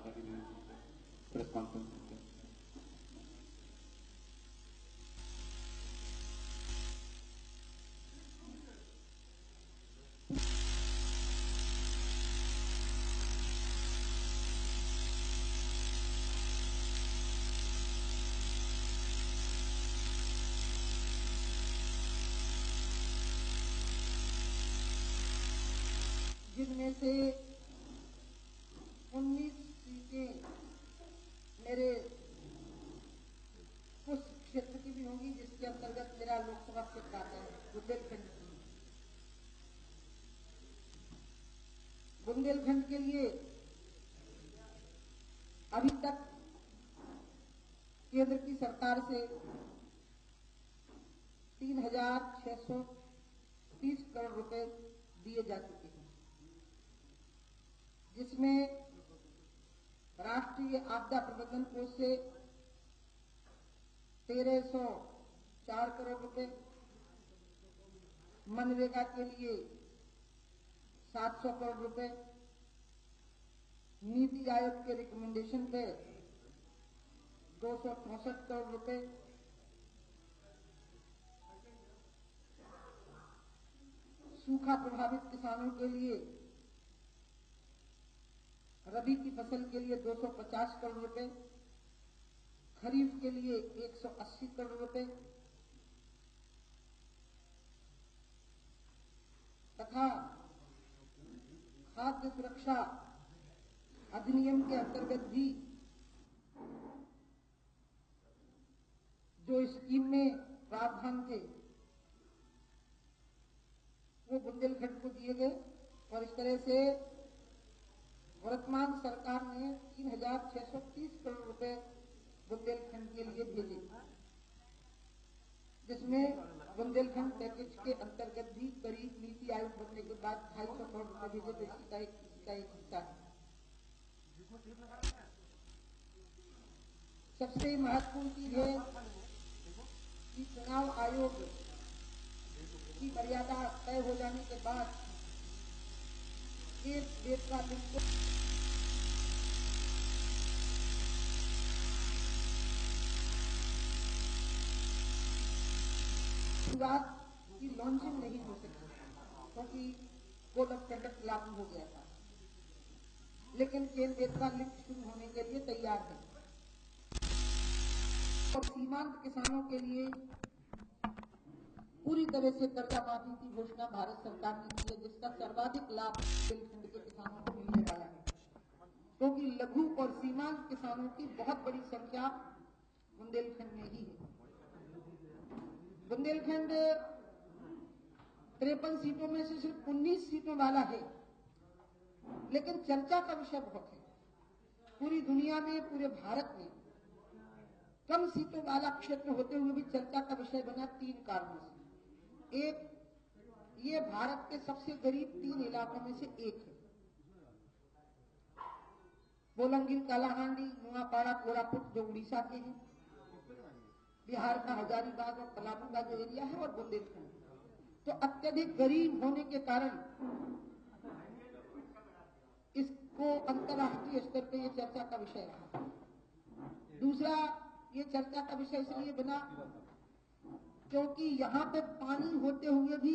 सारी press conference करते हैं। जिनमें से 19 सीटें मेरे उस क्षेत्र की भी होंगी जिसके अंतर्गत मेरा लोकसभा क्षेत्र आता है, बुंदेलखंड की। बुंदेलखंड के लिए अभी तक केंद्र की सरकार से 3,630 करोड़ रुपए दिए जा चुके हैं, जिसमें राष्ट्रीय आपदा प्रबंधन कोष से 1,304 करोड़ रुपए, मनरेगा के लिए 700 करोड़ रुपए, नीति आयोग के रिकमेंडेशन पे 264 करोड़ रुपए, सूखा प्रभावित किसानों के लिए रबी की फसल के लिए 250 करोड़ रुपए, खरीफ के लिए 180 करोड़ रुपए तथा खाद्य सुरक्षा अधिनियम के अंतर्गत भी जो स्कीम में प्रावधान थे वो बुंदेलखंड को दिए गए और इस तरह से वर्तमान सरकार ने 3,630 करोड़ रुपए बुंदेलखंड के लिए भेजे, जिसमें बुंदेलखंड पैकेज के अंतर्गत भी करीब नीति आयोग बनने के बाद 250 करोड़ रुपए भेजे, तो इसका एक हिस्सा है। सबसे महत्वपूर्ण चीज है कि चुनाव आयोग की मर्यादा तय हो जाने के बाद एक डेट का दिन को शुरुआत की लॉन्चिंग नहीं हो सकी क्योंकि कोड ऑफ कंडक्ट लागू हो गया था, लेकिन केंद्र का लिंक शुरू होने के लिए तैयार है और सीमांत किसानों के लिए पूरी तरह से कर्जा माफी की घोषणा भारत सरकार ने की है, जिसका सर्वाधिक लाभ बुंदेलखंड के किसानों को मिलने वाला है, क्योंकि लघु और सीमांत किसानों की बहुत बड़ी संख्या बुंदेलखंड में ही है। बुंदेलखंड 53 सीटों में से सिर्फ 19 सीटों वाला है, लेकिन चर्चा का विषय बहुत है। पूरी दुनिया में, पूरे भारत में कम सीटों वाला क्षेत्र होते हुए भी चर्चा का विषय बना 3 कारणों से। एक, ये भारत के सबसे गरीब 3 इलाकों में से एक है। बोलंगिर, कालाहांडी, नुआपाड़ा, कोरापुट जो उड़ीसा के हैं, बिहार का हजारीबाग और पलामू का जो एरिया है, और बुंदेलखंड। तो अत्यधिक गरीब होने के कारण इसको अंतर्राष्ट्रीय स्तर पर यह चर्चा का विषय रहा। दूसरा, ये चर्चा का विषय इसलिए बना क्योंकि यहाँ पे पानी होते हुए भी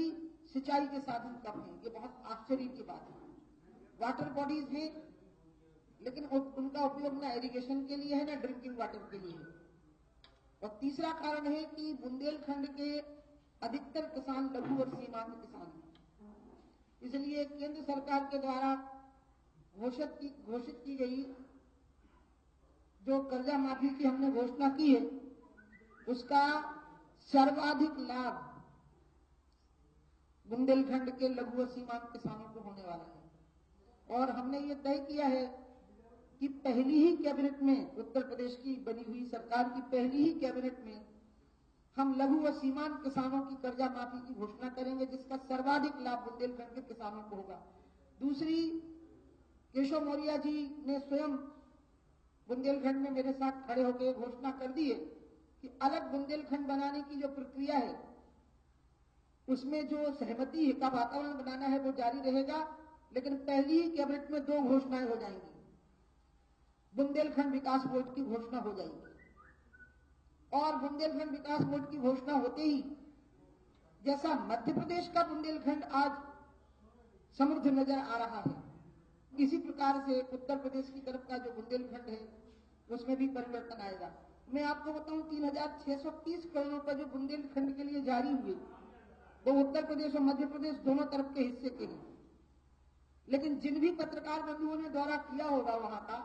सिंचाई के साधन कम है। ये बहुत आश्चर्य की बात है। वाटर बॉडीज हैं, लेकिन उनका उपयोग ना इरिगेशन के लिए है, ना ड्रिंकिंग वाटर के लिए है। और तीसरा कारण है कि बुंदेलखंड के अधिकतर किसान लघु और सीमांत किसान हैं। इसलिए केंद्र सरकार के द्वारा घोषित की गई जो कर्जा माफी की हमने घोषणा की है, उसका सर्वाधिक लाभ बुंदेलखंड के लघु और सीमांत किसानों को होने वाला है। और हमने ये तय किया है कि पहली ही कैबिनेट में, उत्तर प्रदेश की बनी हुई सरकार की पहली ही कैबिनेट में हम लघु और सीमांत किसानों की कर्जा माफी की घोषणा करेंगे, जिसका सर्वाधिक लाभ बुंदेलखंड के किसानों को होगा। दूसरी, केशव मौर्य जी ने स्वयं बुंदेलखंड में मेरे साथ खड़े होकर घोषणा कर दी है कि अलग बुंदेलखंड बनाने की जो प्रक्रिया है, उसमें जो सहमति का वातावरण बनाना है वो जारी रहेगा, लेकिन पहली ही कैबिनेट में 2 घोषणाएं हो जाएंगी। बुंदेलखंड विकास बोर्ड की घोषणा हो जाएगी। और बुंदेलखंड विकास बोर्ड की घोषणा होते ही जैसा मध्य प्रदेश का बुंदेलखंड आज समृद्ध नजर आ रहा है, इसी प्रकार से उत्तर प्रदेश की तरफ का जो बुंदेलखंड है उसमें भी परिवर्तन आएगा। मैं आपको बताऊं 3630 करोड़ रुपए जो बुंदेलखंड के लिए जारी हुए वो उत्तर प्रदेश और मध्य प्रदेश दोनों तरफ के हिस्से के हैं। लेकिन जिन भी पत्रकार बंधुओं ने दौरा किया होगा वहां का,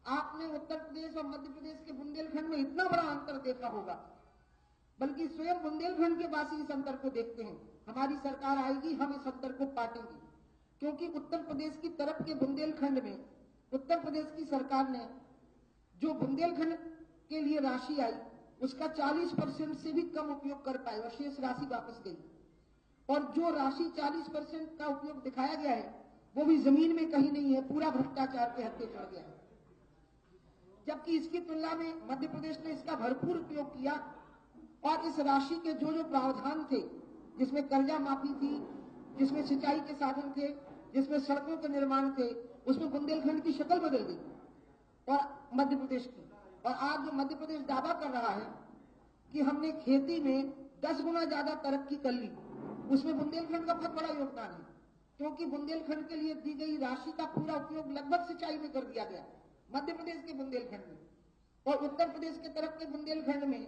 आपने उत्तर प्रदेश और मध्य प्रदेश के बुंदेलखंड में इतना बड़ा अंतर देखा होगा, बल्कि स्वयं बुंदेलखंड के वासी इस अंतर को देखते हैं। हमारी सरकार आएगी, हम इस अंतर को पाटेंगे, क्योंकि उत्तर प्रदेश की तरफ के बुंदेलखंड में उत्तर प्रदेश की सरकार ने जो बुंदेलखंड के लिए राशि आई उसका 40% से भी कम उपयोग कर पाए और शेष राशि वापस गई। और जो राशि 40% का उपयोग दिखाया गया है वो भी जमीन में कहीं नहीं है, पूरा भ्रष्टाचार के हत्थे चढ़ गया है। जबकि इसकी तुलना में मध्य प्रदेश ने इसका भरपूर उपयोग किया और इस राशि के जो जो प्रावधान थे, जिसमें कर्जा माफी थी, जिसमें सिंचाई के साधन थे, जिसमें सड़कों के निर्माण थे, उसमें बुंदेलखंड की शक्ल बदल गई और मध्य प्रदेश की। और आज जो मध्य प्रदेश दावा कर रहा है कि हमने खेती में 10 गुना ज्यादा तरक्की कर ली, उसमें बुंदेलखंड का बहुत बड़ा योगदान है, क्योंकि बुंदेलखंड के लिए दी गई राशि का पूरा उपयोग लगभग सिंचाई में कर दिया गया मध्य प्रदेश के बुंदेलखंड में। और उत्तर प्रदेश के तरफ के बुंदेलखंड में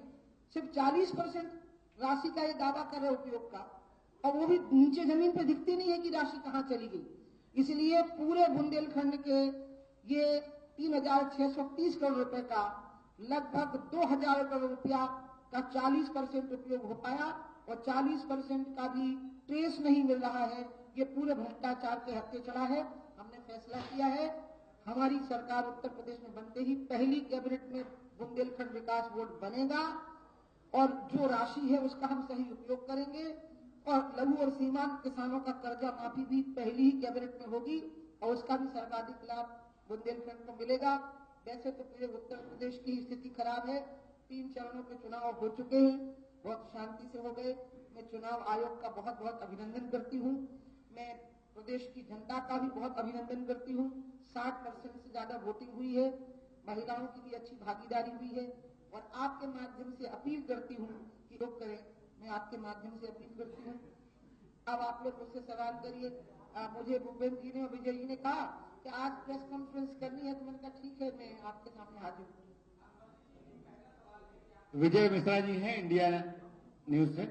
सिर्फ 40% राशि का ये दावा कर रहे उपयोग का, और वो भी नीचे जमीन पे दिखती नहीं है कि राशि कहां चली गई। इसलिए पूरे बुंदेलखंड के ये 3630 करोड़ रुपए का लगभग 2000 करोड़ रुपया का 40% उपयोग हो पाया और 40% का भी ट्रेस नहीं मिल रहा है। ये पूरे भ्रष्टाचार के हत्थे चढ़ा है। हमने फैसला किया है, हमारी सरकार उत्तर प्रदेश में बनते ही पहली कैबिनेट में बुंदेलखंड विकास बोर्ड बनेगा और जो राशि है उसका हम सही उपयोग करेंगे और लघु और सीमांत किसानों का कर्जा माफी भी पहली ही कैबिनेट में होगी और उसका भी सर्वाधिक लाभ बुंदेलखंड को मिलेगा। वैसे तो पूरे उत्तर प्रदेश की स्थिति खराब है, 3 चरणों के चुनाव हो चुके हैं, बहुत शांति से हो गए। मैं चुनाव आयोग का बहुत बहुत अभिनंदन करती हूँ। मैं प्रदेश की जनता का भी बहुत अभिनंदन करती हूँ। 60% से ज्यादा वोटिंग हुई है, महिलाओं की भी अच्छी भागीदारी हुई है और आपके माध्यम से अपील करती हूँ कि लोग करें। मैं आपके माध्यम से अपील करती हूँ। अब आप लोग मुझसे सवाल करिए। मुझे भूपेंद्र जी ने और विजय जी ने कहा कि आज प्रेस कॉन्फ्रेंस करनी है, तो मैंने कहा ठीक है, मैं आपके सामने हाजिर हूँ। विजय मिश्रा जी हैं इंडिया न्यूज से।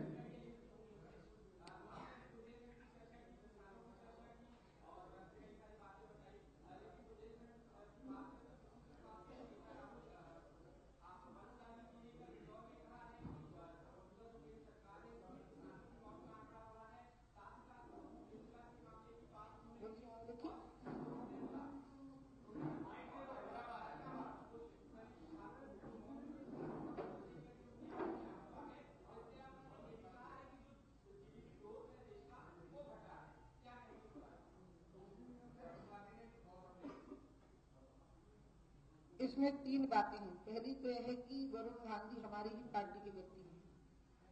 इसमें 3 बातें हैं। पहली तो यह है कि वरुण गांधी हमारी ही पार्टी के व्यक्ति हैं।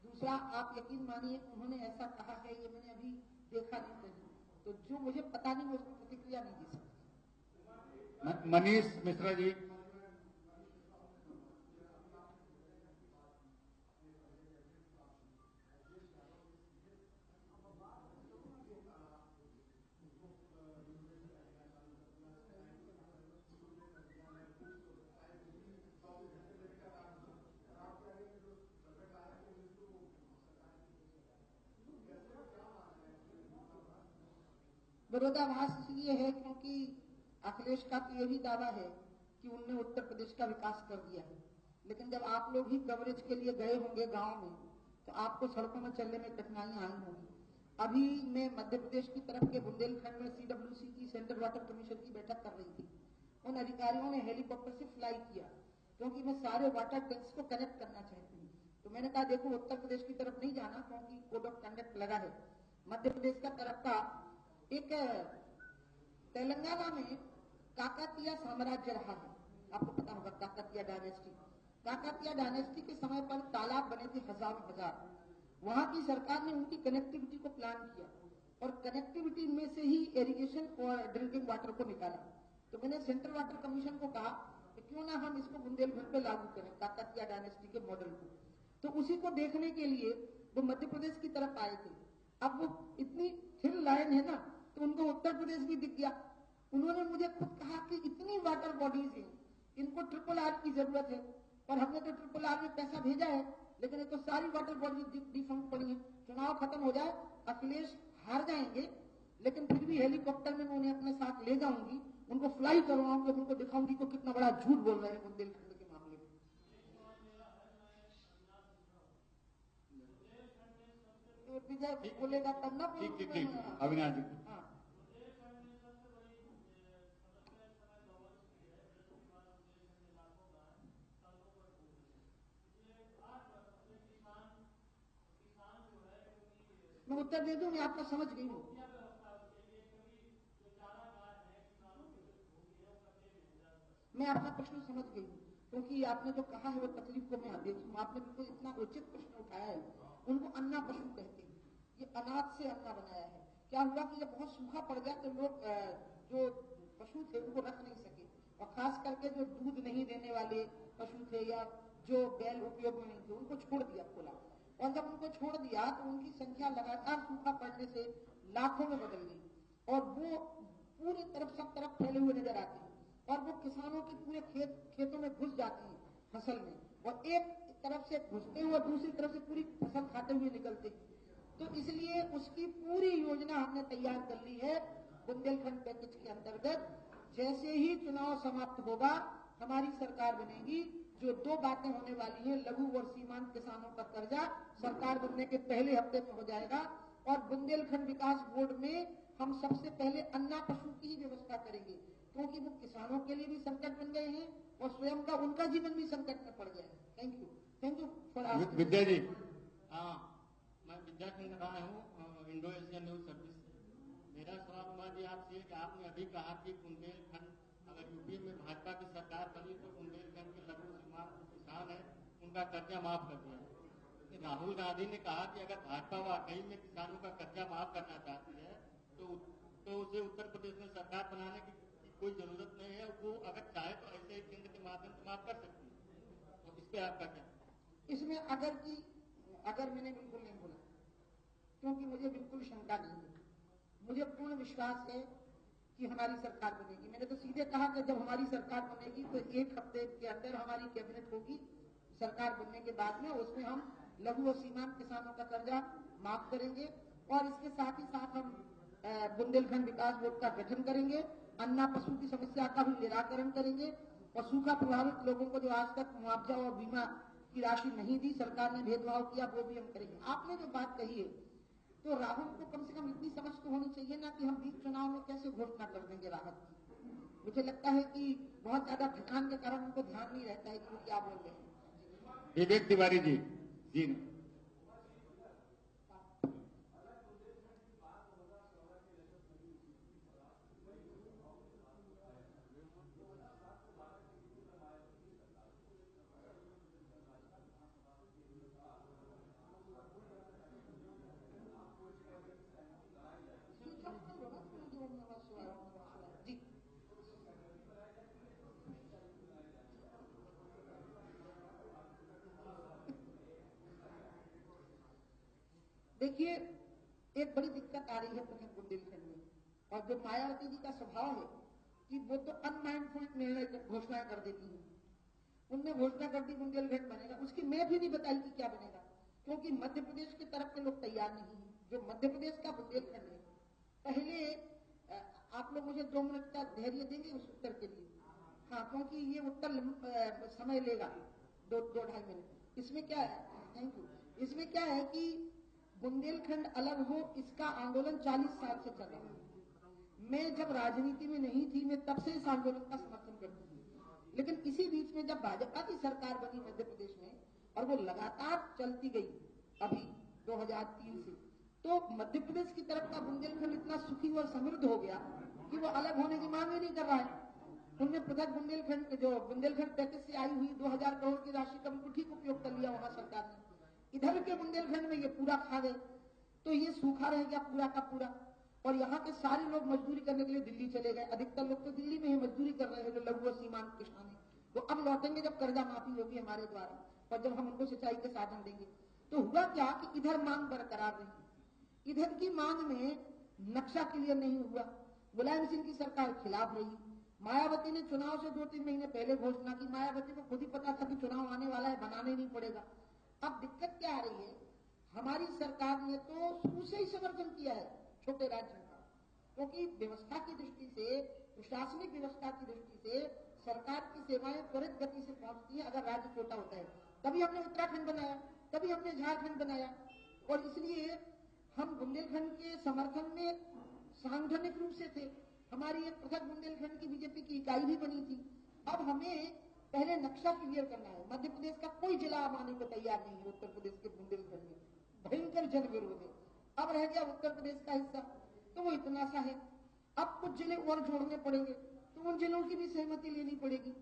दूसरा, आप यकीन मानिए उन्होंने ऐसा कहा है, ये मैंने अभी देखा नहीं कहीं, तो जो मुझे पता नहीं मैं उसको प्रतिक्रिया नहीं दे सकती। मनीष मिश्रा जी। विरोधाभास इसलिए है क्योंकि अखिलेश का तो यही दावा है कि उनने उत्तर प्रदेश का विकास कर दिया है, लेकिन जब आप लोग ही कवरेज के लिए गए होंगे गांव में तो आपको सड़कों में चलने में कठिनाइयां आई होंगी। अभी मैं मध्य प्रदेश की तरफ के बुंदेलखंड में CWC की सेंट्रल वाटर कमीशन की बैठक कर रही थी। उन अधिकारियों ने हेलीकॉप्टर से फ्लाई किया क्योंकि मैं सारे वाटर टैंक्स को कनेक्ट करना चाहती हूँ। तो मैंने कहा देखो उत्तर प्रदेश की तरफ नहीं जाना क्योंकि कोड ऑफ कंडक्ट लगा है। मध्य प्रदेश का तरफ का एक तेलंगाना में काकतीय साम्राज्य रहा है, आपको पता होगा काकतीय डायनेस्टी। काकतीय डायनेस्टी के समय पर तालाब बने थे हजार। वहां की सरकार ने उनकी कनेक्टिविटी को प्लान किया और कनेक्टिविटी में से ही इरिगेशन और ड्रिंकिंग वाटर को निकाला। तो मैंने सेंट्रल वाटर कमीशन को कहा कि क्यों ना हम इसको बुंदेलखंड पे लागू करें, काकतीय डायनेस्टी के मॉडल को। तो उसी को देखने के लिए वो मध्य प्रदेश की तरफ आए थे। अब वो इतनी थिन लाइन है ना, तो उनको उत्तर प्रदेश भी दिख गया। उन्होंने मुझे खुद कहा कि इतनी वाटर बॉडीज हैं, इनको ट्रिपल आर की जरूरत है, और हमने तो ट्रिपल आर में पैसा भेजा है, लेकिन ये तो सारी वाटर बॉडीज डिफंक्ट पड़ी है। चुनाव खत्म हो जाए, अखिलेश हार जाएंगे, लेकिन फिर भी हेलीकॉप्टर में मैं उन्हें अपने साथ ले जाऊंगी, उनको फ्लाई करवाऊंगी, उनको दिखाऊंगी को कितना बड़ा झूठ बोल रहे हैं बुंदेलखंड के मामले में। विजय बोलेगा तब ना। ठीक ठीक ठीक, अविनाश जी। हाँ, मैं उत्तर दे दूं, मैं आपका समझ गई हूँ। मैं आपका प्रश्न समझ गई हूँ, क्योंकि आपने जो कहा है वो तकलीफ को मैं देखूँ। आपने बिल्कुल इतना उचित प्रश्न उठाया है। उनको अन्ना पशु कहते हैं, ये अनाज से अन्ना बनाया है। क्या हुआ कि जब बहुत सूखा पड़ गया तो लोग जो पशु थे उनको रख नहीं सके, और खास करके जो दूध नहीं देने वाले पशु थे या जो बैल उपयोग में नहीं थे उनको छोड़ दिया खुला। और जब उनको छोड़ दिया तो उनकी संख्या लगातार सूखा पड़ने से लाखों में बदल गई, और वो पूरी तरफ सब तरफ फैले हुए नजर आते हैं, और वो किसानों के पूरे खेतों में घुस जाती है फसल में, और एक तरफ से घुसते हुए दूसरी तरफ से पूरी फसल खाते हुए निकलते हैं। तो इसलिए उसकी पूरी योजना हमने तैयार कर ली है बुंदेलखंड पैकेज के अंतर्गत। जैसे ही चुनाव समाप्त होगा हमारी सरकार बनेगी, जो दो बातें होने वाली हैं, लघु और सीमांत किसानों का कर्जा सरकार बनने के पहले हफ्ते में हो जाएगा, और बुंदेलखंड विकास बोर्ड में हम सबसे पहले अन्ना पशु की ही व्यवस्था करेंगे, क्योंकि वो किसानों के लिए भी संकट बन गए हैं और स्वयं का उनका जीवन भी संकट में पड़ गया है। थैंक यू फॉर विद्या जी, हाँ, मैं विद्या खंड रहा हूँ इंडो एशिया न्यूज सर्विस से। मेरा सवाल हुआ जी आपसे कि आपने अभी कहा कि बुंदेलखंड अगर यूपी में भाजपा की सरकार बनी तो बुंदेलखंड के लघु सीमांत किसान है उनका कर्जा माफ कर दिया। राहुल गांधी ने कहा कि अगर भाजपा वाकई में किसानों का कर्जा माफ करना चाहती है तो उसे उत्तर प्रदेश में सरकार बनाने की कोई जरूरत नहीं है। वो अगर चाहे तो ऐसे ही केंद्र के माध्यम से माफ कर सकती है। तो इस पे आपका क्या? इसमें अगर मैंने बिल्कुल नहीं बोला, क्योंकि मुझे बिल्कुल शंका नहीं है। मुझे पूर्ण विश्वास है कि हमारी सरकार बनेगी। मैंने तो सीधे कहा कि जब हमारी सरकार बनेगी तो एक हफ्ते के अंदर हमारी कैबिनेट होगी। सरकार बनने के बाद में उसमें हम लघु और सीमांत किसानों का कर्जा माफ करेंगे, और इसके साथ ही साथ हम बुंदेलखंड विकास बोर्ड का गठन करेंगे, अन्ना पशु की समस्या का भी निराकरण करेंगे, और सूखा प्रभावित लोगों को जो आज तक मुआवजा और बीमा की राशि नहीं दी, सरकार ने भेदभाव किया, वो भी हम करेंगे। आपने जो बात कही है तो राहुल को कम से कम इतनी समझ तो होनी चाहिए ना कि हम बीच चुनाव में कैसे घोषणा कर देंगे राहत की। मुझे लगता है कि बहुत ज्यादा थकान के कारण उनको ध्यान नहीं रहता है कि वो क्या बोल रहे हैं। विवेक तिवारी जी, जी जी, देखिए एक बड़ी दिक्कत आ रही है प्रथम बुंदेलखंड में, और जो मायावती जी का स्वभाव है कि वो तो अनमाइंडफुल निर्णय घोषणा कर देती है। उनने घोषणा कर दी बुंदेलखंड बनेगा, उसकी मैं भी नहीं बताई कि क्या बनेगा, क्योंकि मध्य प्रदेश की तरफ के लोग तैयार नहीं है। जो मध्य प्रदेश का बुंदेलखंड है, पहले आप लोग मुझे 2 मिनट का धैर्य देंगे उस उत्तर के लिए? हाँ, क्योंकि ये उत्तर समय लेगा 2-2.5 मिनट। इसमें क्या है, थैंक यू, इसमें क्या है कि बुंदेलखंड अलग हो, इसका आंदोलन 40 साल से चल रहा है। मैं जब राजनीति में नहीं थी, मैं तब से इस आंदोलन का समर्थन करती थी, लेकिन इसी बीच में जब भाजपा की सरकार बनी मध्य प्रदेश में और वो लगातार चलती गई अभी 2003 से, तो मध्य प्रदेश की तरफ का बुंदेलखंड इतना सुखी और समृद्ध हो गया कि वो अलग होने की मांग ही नहीं कर रहा है। उनने पृथक बुंदेलखंड पैकेज से आई हुई 2000 करोड़ की राशि का बिल्कुल ठीक उपयोग कर लिया वहां सरकार ने। इधर के बुंदेलखंड में ये पूरा खा गए, तो ये सूखा रह गया पूरा का पूरा। और यहाँ के सारे लोग मजदूरी करने के लिए दिल्ली चले गए। अधिकतर लोग तो दिल्ली में ही मजदूरी कर रहे हैं, जो लघु और सीमांत किसान है। तो अब लौटेंगे जब कर्जा माफी होगी हमारे द्वारा और जब हम उनको सिंचाई के साधन देंगे। तो हुआ क्या कि इधर मांग बरकरार रही, इधर की मांग में नक्शा क्लियर नहीं हुआ। मुलायम सिंह की सरकार खिलाफ रही। मायावती ने चुनाव से 2-3 महीने पहले घोषणा की। मायावती को खुद ही पता था कि चुनाव आने वाला है, बनाने नहीं पड़ेगा। अब दिक्कत क्या आ रही है, हमारी सरकार ने तो शुरू से ही समर्थन किया है छोटे राज्यों का, क्योंकि व्यवस्था की दृष्टि से, प्रशासनिक व्यवस्था की दृष्टि से सरकार की सेवाएं त्वरित गति से पहुंचती है अगर राज्य छोटा होता है। तभी हमने उत्तराखंड बनाया, तभी हमने झारखंड बनाया। और इसलिए हम बुंदेलखंड के समर्थन में सांगठनिक रूप से थे। हमारी एक पृथक बुंदेलखंड की बीजेपी की इकाई भी बनी थी। अब हमें पहले नक्शा क्लियर करना है। मध्य प्रदेश का कोई जिला आने को तैयार नहीं है। उत्तर प्रदेश के बुंदेलखंड में भयंकर जन विरोध है। अब रह गया उत्तर प्रदेश का हिस्सा, तो वो इतना सा है। अब कुछ जिले और जोड़ने पड़ेंगे, तो उन जिलों की भी सहमति लेनी पड़ेगी।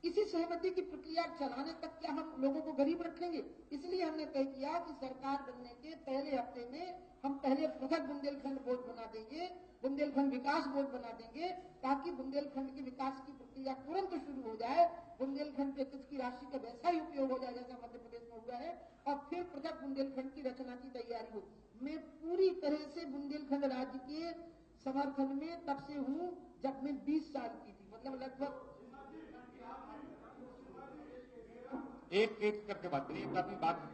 इसी सहमति की प्रक्रिया चलाने तक क्या हम लोगों को गरीब रखेंगे? इसलिए हमने तय किया कि सरकार बनने के पहले हफ्ते में हम पहले पृथक बुंदेलखंड बोर्ड बना देंगे, बुंदेलखंड विकास बोर्ड बना देंगे, ताकि बुंदेलखंड के विकास की प्रक्रिया तुरंत शुरू हो जाए। बुंदेलखंड पैकेज की राशि का वैसा ही उपयोग हो जाए जैसा मध्य प्रदेश में हुआ है, और फिर पृथक बुंदेलखंड की रचना की तैयारी हो। मैं पूरी तरह से बुंदेलखंड राज्य के समर्थन में तब से हूँ जब मैं 20 साल की थी। मतलब लगभग एक करके बात करिए, काफी बात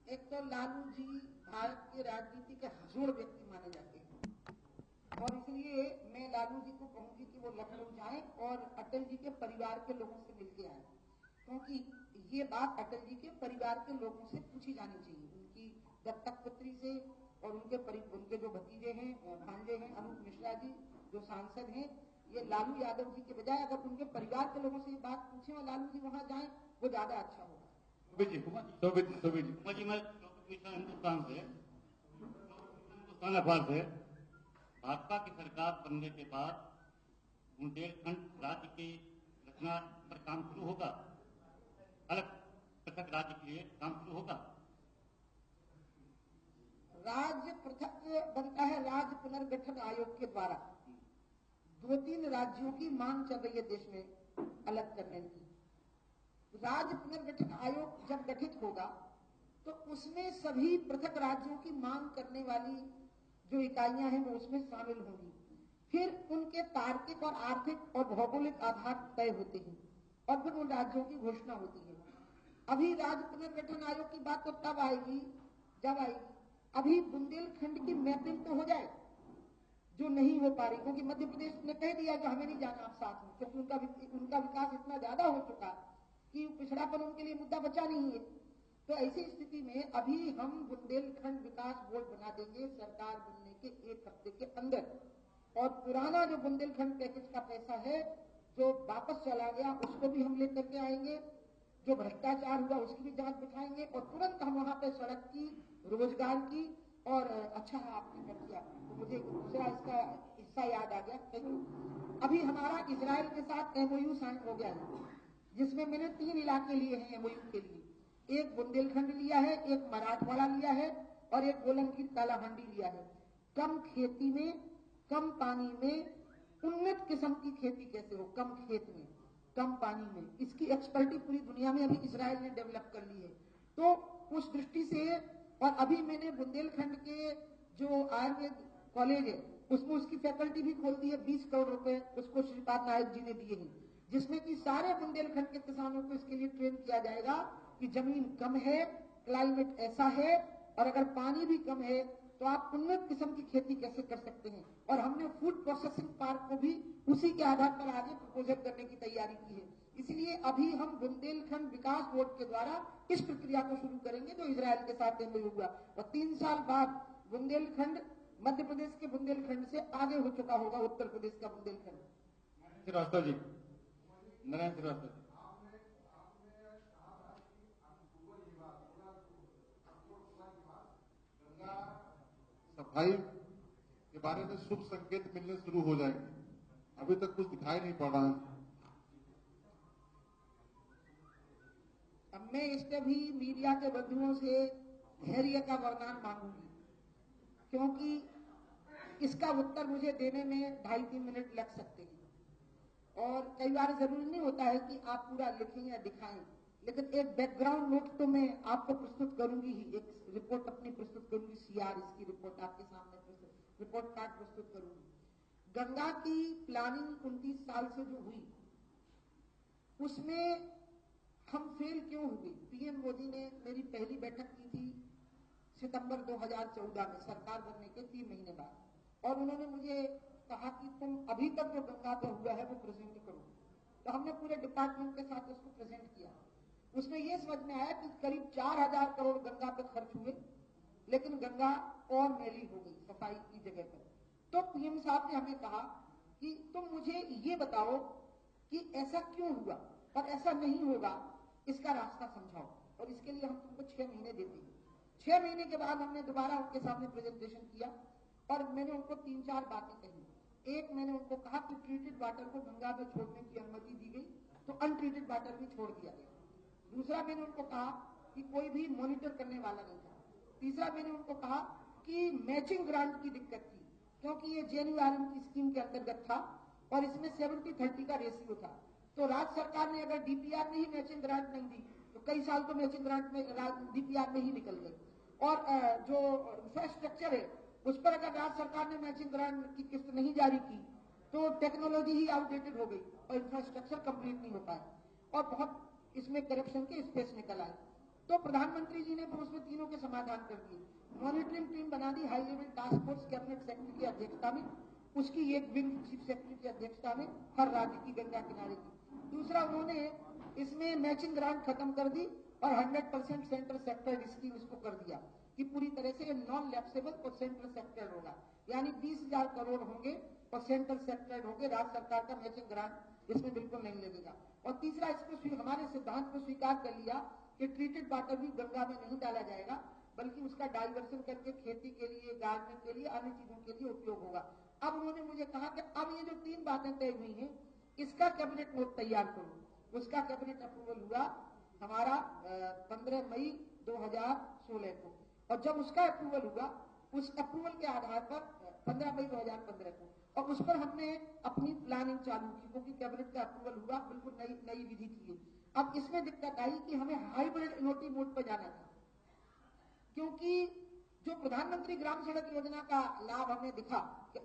एक तो लालू जी भारत के राजनीति के हजूर व्यक्ति माने जाते हैं, और इसलिए मैं लालू जी को कहूंगी कि वो लखनऊ जाएं और अटल जी के परिवार के लोगों से मिलके आए, क्योंकि ये बात अटल जी के परिवार के लोगों से पूछी जानी चाहिए। उनकी दत्तक पुत्री से और उनके जो भतीजे हैं, भांजे हैं, अनूप मिश्रा जी जो सांसद हैं, ये लालू यादव जी के बजाय अगर उनके परिवार के लोगों से ये बात पूछे और लालू जी वहां जाए, वो ज्यादा अच्छा होगा। हिंदुस्तान अखबार से भाजपा की सरकार बनने के बाद बुंदेलखंड राज्य की रचना पर काम शुरू होगा, अलग पृथक राज्य के लिए काम शुरू होगा। राज्य पृथक बनता है राज्य पुनर्गठन आयोग के द्वारा। 2-3 राज्यों की मांग चल रही है देश में अलग करने की। राज्य पुनर्गठन आयोग जब गठित होगा तो उसमें सभी पृथक राज्यों की मांग करने वाली जो इकाइयां हैं वो उसमें शामिल होंगी। फिर उनके तार्किक और आर्थिक और भौगोलिक आधार तय होते हैं और फिर उन राज्यों की घोषणा होती है। अभी राज्य पुनर्गठन आयोग की बात तो तब आएगी जब आएगी, अभी बुंदेलखंड की मैपिंग तो हो जाए, जो नहीं हो पा रही, क्योंकि मध्य प्रदेश ने कह दिया कि हमें नहीं जाना आप साथ में, क्योंकि उनका विकास इतना ज्यादा हो चुका कि पिछड़ापन उनके लिए मुद्दा बचा नहीं है। तो ऐसी स्थिति में अभी हम बुंदेलखंड विकास बोर्ड बना देंगे सरकार बनने के 1 हफ्ते के अंदर, और पुराना जो बुंदेलखंड पैकेज का पैसा है जो वापस चला गया उसको भी हम लेकर के आएंगे, जो भ्रष्टाचार हुआ उसकी भी जांच बिठाएंगे, और तुरंत हम वहां पे सड़क की, रोजगार की, और अच्छा आपने कर दिया तो मुझे दूसरा इसका हिस्सा याद आ गया। अभी हमारा इजराइल के साथ MOU साइन हो गया है, जिसमें मैंने 3 इलाके लिए हैं MOU के लिए। एक बुंदेलखंड लिया है, एक मराठवाड़ा लिया है, और एक बोलंगीर कालाहांडी लिया है। कम खेती में, कम पानी में उन्नत किस्म की खेती कैसे हो, कम खेत में, कम पानी में, इसकी एक्सपर्टी पूरी दुनिया में अभी इजराइल ने डेवलप कर ली है। तो उस दृष्टि से, और अभी मैंने बुंदेलखंड के जो आयुर्वेद कॉलेज है उसमें उसकी फैकल्टी भी खोल दी है। 20 करोड़ रुपए उसको श्रीपाद नायक जी ने दिए हैं, जिसमें कि सारे बुंदेलखंड के किसानों को इसके लिए ट्रेन किया जाएगा कि जमीन कम है, क्लाइमेट ऐसा है, और अगर पानी भी कम है तो आप उन्नत किस्म की खेती कैसे कर सकते हैं। और हमने फूड प्रोसेसिंग पार्क को भी उसी के आधार पर आगे प्रपोजल करने की तैयारी की है। इसलिए अभी हम बुंदेलखंड विकास बोर्ड के द्वारा इस प्रक्रिया को शुरू करेंगे जो इजराइल के साथ MOU हुआ, और 3 साल बाद बुंदेलखंड मध्य प्रदेश के बुंदेलखंड से आगे हो चुका होगा उत्तर प्रदेश का बुंदेलखंड। श्रीवास्तव जी, नारायण श्रीवास्तव जी, सफाई के बारे में शुभ संकेत मिलने शुरू हो जाएंगे। अभी तक कुछ दिखाई नहीं पड़ रहा है। अब मैं इस पे भी मीडिया के बंधुओं से धैर्य का वरदान मांगूंगी, क्योंकि इसका उत्तर मुझे देने में 2.5-3 मिनट लग सकते हैं। और कई बार जरूरी नहीं होता है कि आप पूरा लिखें या दिखाएं, लेकिन एक बैकग्राउंड नोट तो मैं आपको प्रस्तुत करूंगी ही। एक रिपोर्ट अपनी प्रस्तुत करूंगी, सीआर इसकी रिपोर्ट आपके सामने रिपोर्ट कार्ड प्रस्तुत करूंगी। गंगा की प्लानिंग 29 साल से जो हुई, उसमें हम फेल क्यों हुए? पीएम मोदी ने मेरी पहली बैठक की थी सितंबर 2014 में, सरकार बनने के 3 महीने बाद, और उन्होंने मुझे कहा कि तुम अभी तक जो गंगा पे हुआ है वो प्रेजेंट करो। तो हमने पूरे डिपार्टमेंट के साथ उसको प्रेजेंट किया। उसमें ये समझ में आया कि करीब 4000 करोड़ गंगा पे खर्च हुए, लेकिन गंगा और मैली हो गई सफाई की जगह पर। तो पीएम साहब ने हमें कहा कि तुम मुझे ये बताओ कि ऐसा क्यों हुआ और ऐसा नहीं होगा, इसका रास्ता समझाओ, और इसके लिए हम तुमको 6 महीने देते हैं। 6 महीने के बाद हमने दोबारा उनके सामने प्रेजेंटेशन किया और मैंने उनको 3-4 बातें कही। एक, मैंने उनको कहा कि ट्रीटेड वाटर को गंगा में छोड़ने की अनुमति दी गई तो अनट्रीटेड वाटर भी छोड़ दिया गया। दूसरा, मैंने उनको कहा कि कोई भी मॉनिटर करने वाला नहीं था। तीसरा, मैंने उनको कहा कि मैचिंग ग्रांट की दिक्कत थी, क्योंकि ये जेएनयूआरएम की स्कीम के अंतर्गत था और इसमें 70-30 का रेशियो था। तो राज्य सरकार ने अगर डीपीआर में ही मैचिंग ग्रांट नहीं दी तो कई साल तो मैचिंग ग्रांट में डीपीआर में ही निकल गए। और जो इंफ्रास्ट्रक्चर है उस पर अगर राज्य सरकार ने मैचिंग ग्रांट की किस्त नहीं जारी की तो टेक्नोलॉजी ही आउटडेटेड हो गई और इंफ्रास्ट्रक्चर कंप्लीट नहीं हो पाया और बहुत इसमें करप्शन के स्पेस निकल आए। तो प्रधानमंत्री जी ने फिर उसमें तीनों के समाधान कर दिए। मॉनिटरिंग टीम बना दी high level task force cabinet secretary की अध्यक्षता में, उसकी एक विंग चीफ सेक्रेटरी की अध्यक्षता में हर राज्य की गंगा किनारे की। दूसरा, उन्होंने इसमें मैचिंग ग्रांट खत्म कर दी और 100% सेंट्रल सेक्टर स्कीम इसको कर दिया कि पूरी तरह से नॉन लैप्सेबल और सेंट्रल सेक्टर होगा, यानी 20,000 करोड़ होंगे और सेंट्रल सेक्टर होंगे। राज्य सरकार का मैचिंग ग्रांट इसमें बिल्कुल नहीं लगेगा। और तीसरा, इसको हमारे सिद्धांत को स्वीकार कर लिया कि ट्रीटेड वाटर भी गंगा में नहीं डाला जाएगा, बल्कि उसका डाइवर्सन करके खेती के लिए, गार्डनिंग के लिए, अन्य चीजों के लिए उपयोग होगा। अब उन्होंने मुझे कहा कि अब ये जो 3 बातें तय हुई हैं, इसका कैबिनेट नोट तैयार करो। उसका कैबिनेट अप्रूवल हुआ हमारा 15 मई 2016 को, और जब उसका अप्रूवल हुआ, उस अप्रूवल के आधार पर 15 मई 2015 को, और उस पर हमने अपनी प्लानिंग चालू की, क्योंकि कैबिनेट का अप्रूवल हुआ, बिल्कुल नई विधि थी। अब इसमें दिक्कत आई कि हमें हाइब्रिड एनओटी मोड पर जाना था, क्योंकि जो प्रधानमंत्री ग्राम सड़क योजना का लाभ हमें दिखा,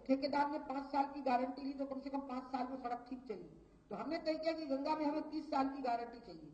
ठेकेदार ने 5 साल की गारंटी ली तो कम से कम 5 साल में सड़क ठीक चली। तो हमने तय किया कि गंगा में हमें 30 साल की गारंटी चाहिए,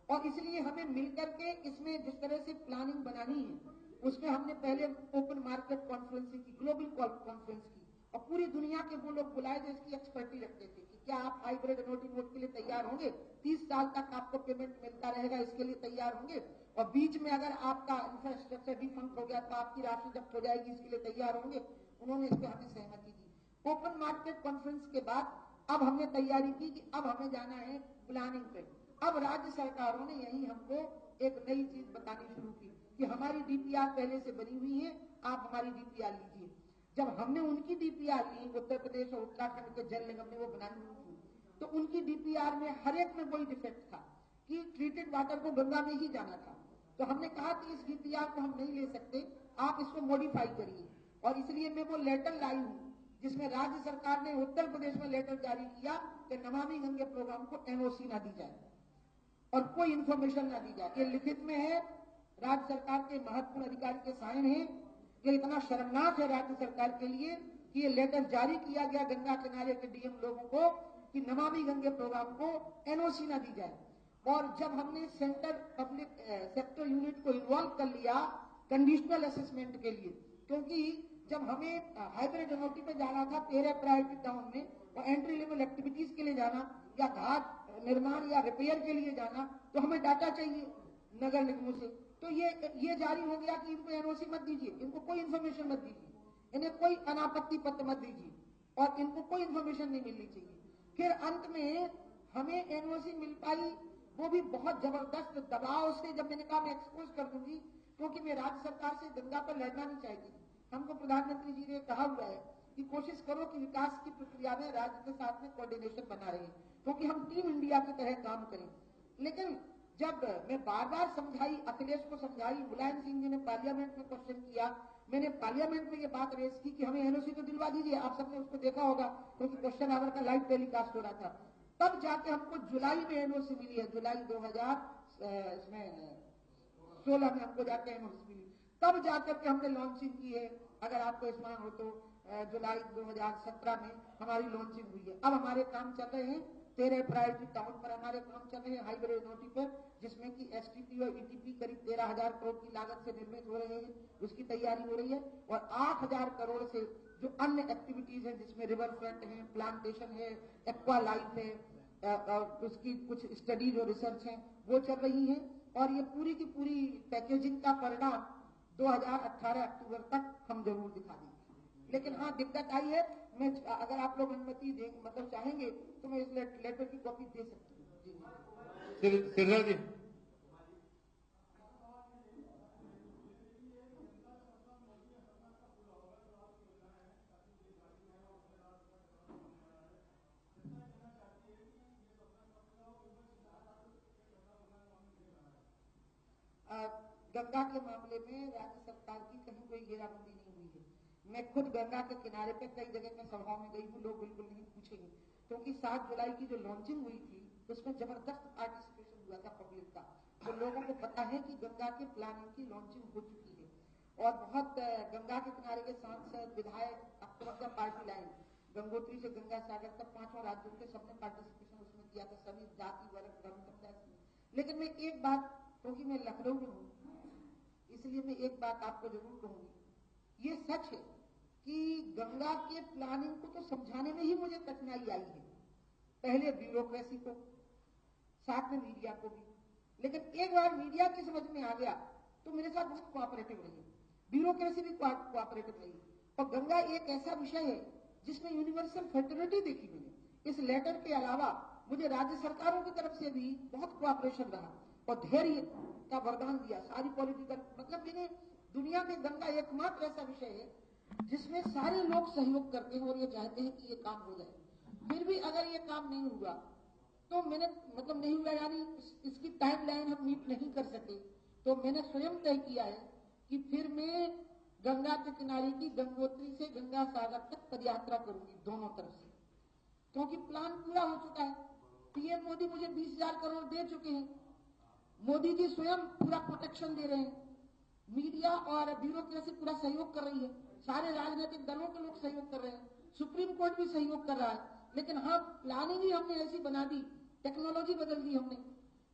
और इसलिए हमें मिलकर के इसमें जिस तरह से प्लानिंग बनानी है, उसमें हमने पहले ओपन मार्केट कॉन्फ्रेंसिंग की, ग्लोबल कॉन्फ्रेंस की, और पूरी दुनिया के वो लोग बुलाए जो इसकी एक्सपर्टी रखते थे कि क्या आप हाइब्रिड एनओटी मोड के लिए तैयार होंगे, 30 साल तक आपको पेमेंट मिलता रहेगा, इसके लिए तैयार होंगे, और बीच में अगर आपका इंफ्रास्ट्रक्चर डिफंक्ट हो गया तो आपकी राशि जब्त हो जाएगी, इसके लिए तैयार होंगे। उन्होंने इस पर हमें सहमति दी। ओपन मार्केट कॉन्फ्रेंस के बाद अब हमने तैयारी की कि अब हमें जाना है प्लानिंग पे। अब राज्य सरकारों ने यही हमको एक नई चीज बतानी शुरू की कि हमारी डीपीआर पहले से बनी हुई है, आप हमारी डीपीआर लीजिए। जब हमने उनकी डीपीआर ली, उत्तर प्रदेश और उत्तराखंड के जल निगम ने वो बनानी शुरू की, तो उनकी डीपीआर में हर एक में वही डिफेक्ट था कि ट्रीटेड वाटर को गंगा में ही जाना था। तो हमने कहा कि इस डीपीआर को हम नहीं ले सकते, आप इसको मॉडिफाई करिए, और इसलिए मैं वो लेटर लाई हूं जिसमें राज्य सरकार ने उत्तर प्रदेश में लेटर जारी किया कि नमामि गंगे प्रोग्राम को एनओसी ना दी जाए और कोई इंफॉर्मेशन ना दी जाए। ये लिखित में है, राज्य सरकार के महत्वपूर्ण अधिकारी के साइन है। ये इतना शर्मनाक है राज्य सरकार के लिए कि ये लेटर जारी किया गया गंगा किनारे के डीएम लोगों को कि नमामि गंगे प्रोग्राम को एनओसी ना दी जाए। और जब हमने सेंटर पब्लिक सेक्टर यूनिट को इन्वॉल्व कर लिया कंडीशनल असेसमेंट के लिए, क्योंकि जब हमें हाइब्रिड एनओटी पे जाना था 13 प्रायोरिटी टाउन में, और एंट्री लेवल एक्टिविटीज के लिए जाना या घाट निर्माण या रिपेयर के लिए जाना, तो हमें डाटा चाहिए नगर निगमों से। तो ये जारी हो गया कि इनको एनओसी मत दीजिए, इनको कोई इन्फॉर्मेशन मत दीजिए, इन्हें कोई अनापत्ति पत्र मत दीजिए, और इनको कोई इन्फॉर्मेशन नहीं मिलनी चाहिए। फिर अंत में हमें एनओसी मिल पाई, वो भी बहुत जबरदस्त दबाव से। जब मैंने कहा मैं एक्सपोज कर दूंगी, क्योंकि मैं राज्य सरकार से गंगा पर लड़ना नहीं चाहती, हमको प्रधानमंत्री जी ने कहा हुआ है कि कोशिश करो कि विकास की प्रक्रिया में राज्य के साथ में कोऑर्डिनेशन बना रहे, क्योंकि हम टीम इंडिया की तरह काम करें। लेकिन जब मैं बार बार समझाई, अखिलेश को समझाई, मुलायम सिंह जी ने पार्लियामेंट में क्वेश्चन किया, मैंने पार्लियामेंट में ये बात रेज की कि हमें एनओसी तो दिलवा दीजिए, आप सबने उसको देखा होगा क्योंकि क्वेश्चन आवर का लाइव टेलीकास्ट हो रहा था। तब जाके हमको जुलाई में एनओसी मिली है, जुलाई 2016 में हमको जाके एनओसी मिली, तब जाकर के हमने लॉन्चिंग की है। अगर आपको स्मरण हो तो जुलाई 2017 में हमारी लॉन्चिंग हुई है। अब हमारे काम चल रहे हैं 13 प्रायोरिटी टाउन पर हमारे काम चल रहे हैं, हाईवे नोटी पर, जिसमें कि एसटीपी और ईटीपी करीब 13,000 करोड़ की लागत से निर्मित हो रहे हैं, उसकी तैयारी हो रही है। और 8,000 करोड़ से जो अन्य एक्टिविटीज हैं, जिसमें रिवर फ्रंट है, प्लांटेशन है, एक्वा लाइफ है, उसकी कुछ स्टडीज और रिसर्च है, वो चल रही है। और ये पूरी की पूरी पैकेजिंग का परिणाम 2018 अक्टूबर तक हम जरूर दिखा देंगे। लेकिन हाँ, दिक्कत आई है, मैं अगर आप लोग अनुमति देंगे, मतलब चाहेंगे, तो मैं इस लेटर की कॉपी दे सकती हूँ। सिरसा जी, गंगा के मामले में राज्य सरकार की कहीं कोई घेराबंदी नहीं हुई है। मैं खुद गंगा के किनारे पे कई जगह में सभाओं में गई हूँ, लोग बिल्कुल नहीं पूछेंगे, क्योंकि 7 जुलाई की जो लॉन्चिंग हुई थी उसमें जबरदस्त पार्टिसिपेशन हुआ था पब्लिक का। तो लोगों को पता है कि गंगा के प्लानिंग की लॉन्चिंग हो चुकी है। और बहुत गंगा के किनारे के सांसद, विधायक, आपको पार्टी लाइन गंगोत्री से गंगा सागर तक 5 राज्यों के सबने पार्टिसिपेशन उसमें किया था, सभी जाति वर्ग धर्म समुदाय। लेकिन मैं एक बात, क्योंकि मैं लखनऊ में हूँ, इसलिए मैं एक बात आपको जरूर कहूंगी, ये सच है कि गंगा के प्लानिंग को तो समझाने में ही मुझे कठिनाई आई है, पहले ब्यूरोक्रेसी को, साथ में मीडिया को भी। लेकिन एक बार मीडिया की समझ में आ गया तो मेरे साथ बहुत कोऑपरेटिव रही, ब्यूरोक्रेसी भी कोऑपरेटिव रही। और गंगा एक ऐसा विषय है जिसमें यूनिवर्सल फर्टिलिटी देखी मैंने। इस लेटर के अलावा मुझे राज्य सरकारों की तरफ से भी बहुत कोऑपरेशन रहा और धैर्य का वरदान दिया, सारी पॉलिटिकल, मतलब मैंने दुनिया में गंगा एकमात्र ऐसा विषय है जिसमें सारे लोग सहयोग करते हैं और ये चाहते हैं कि ये काम हो जाए। फिर भी अगर ये काम नहीं हुआ तो मैंने, मतलब नहीं हुआ यानी इसकी टाइमलाइन हम मीट नहीं कर सके, तो मैंने स्वयं तय किया है कि फिर मैं गंगा के किनारे की गंगोत्री से गंगा सागर तक पदयात्रा करूंगी दोनों तरफ से, क्योंकि प्लान पूरा हो चुका है। पीएम मोदी मुझे 20,000 करोड़ दे चुके हैं, मोदी जी स्वयं पूरा प्रोटेक्शन दे रहे हैं, मीडिया और ब्यूरोक्रेसी पूरा सहयोग कर रही है, सारे राजनीतिक दलों के लोग सहयोग कर रहे हैं, सुप्रीम कोर्ट भी सहयोग कर रहा है। लेकिन हाँ, प्लानिंग ही हमने ऐसी बना दी, टेक्नोलॉजी बदल दी हमने,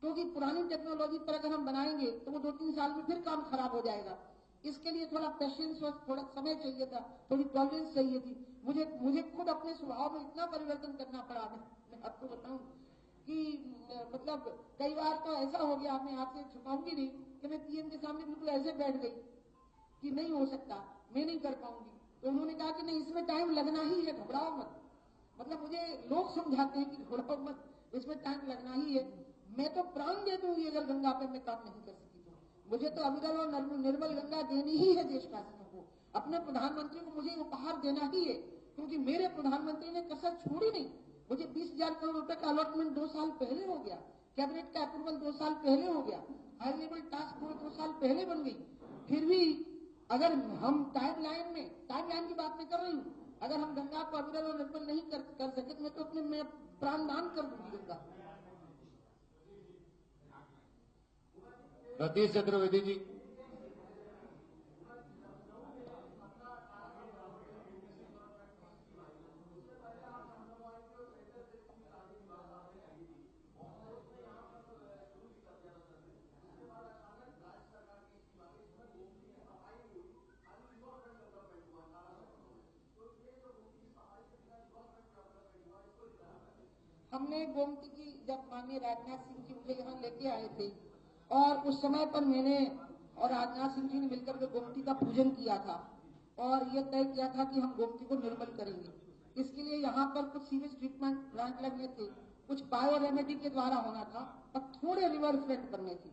क्योंकि पुरानी टेक्नोलॉजी पर अगर हम बनाएंगे तो वो 2-3 साल में फिर काम खराब हो जाएगा। इसके लिए थोड़ा पेशेंस और थोड़ा समय चाहिए था, थोड़ी टॉलरेंस चाहिए थी। मुझे खुद अपने स्वभाव में इतना परिवर्तन करना पड़ा। मैं आपको बताऊं कि मतलब कई बार तो ऐसा हो गया, मैं आपसे छुपाऊंगी नहीं, कि मैं पीएम के सामने बिल्कुल ऐसे बैठ गई कि नहीं हो सकता, मैं नहीं कर पाऊंगी। तो उन्होंने कहा कि नहीं, इसमें टाइम लगना ही है, घबराओ मत। मतलब मुझे लोग समझाते हैं कि घबराओ मत, इसमें टाइम लगना ही है। मैं तो प्राण दे दूंगी अगर गंगा पे मैं काम नहीं कर सकी तो। मुझे तो अविरल और निर्मल गंगा देनी ही है देशवासियों को। अपने प्रधानमंत्री को मुझे उपहार देना ही है, क्योंकि मेरे प्रधानमंत्री ने कसर छोड़ी नहीं। मुझे 20,000 करोड़ रुपए का अलॉटमेंट 2 साल पहले हो गया, कैबिनेट का अप्रूवल 2 साल पहले हो गया, हाई लेवल टास्क फोर्स 2 साल पहले बन गई। फिर भी अगर हम टाइमलाइन की बात मैं कर रही हूँ, अगर हम गंगा को अविरल और निर्मल नहीं कर सके तो मैं तो अपने प्राण दान कर दूंगी गंगा। सतीश चतुर्वेदी जी, हमने गोमती की, जब माननीय राजनाथ सिंह जी मुझे यहाँ लेके आए थे और उस समय पर मैंने और राजनाथ सिंह जी ने मिलकर के गोमती का पूजन किया था और ये तय किया था कि हम गोमती को निर्मल करेंगे। इसके लिए यहाँ पर कुछ सीवेज ट्रीटमेंट प्लांट लगने थे, कुछ बायो रेमेडी के द्वारा होना था और थोड़े रिवर फ्रंट बनने थे।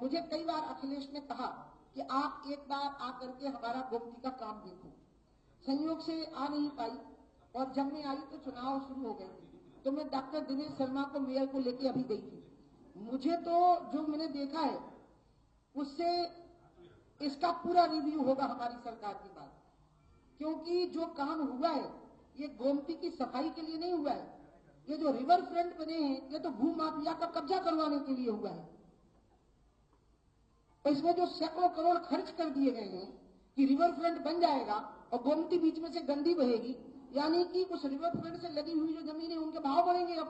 मुझे कई बार अखिलेश ने कहा कि आप एक बार आकर के हमारा गोमती का काम देखो। संयोग से आ नहीं पाई और जब मैं आई तो चुनाव शुरू हो गए थे, तो मैं डॉक्टर दिनेश शर्मा को मेयर को लेके अभी गई थी। मुझे तो जो मैंने देखा है उससे इसका पूरा रिव्यू होगा हमारी सरकार के बाद, क्योंकि जो काम हुआ है ये गोमती की सफाई के लिए नहीं हुआ है। ये जो रिवर फ्रंट बने हैं ये तो भू माफिया का कब्जा करवाने के लिए हुआ है। तो इसमें जो सैकड़ों करोड़ खर्च कर दिए गए हैं कि रिवर फ्रंट बन जाएगा और गोमती बीच में से गंदी बहेगी, यानी कि उस रिवर फ्रंट से लगी हुई जो जमीन है उनके भाव बढ़ेंगे अब,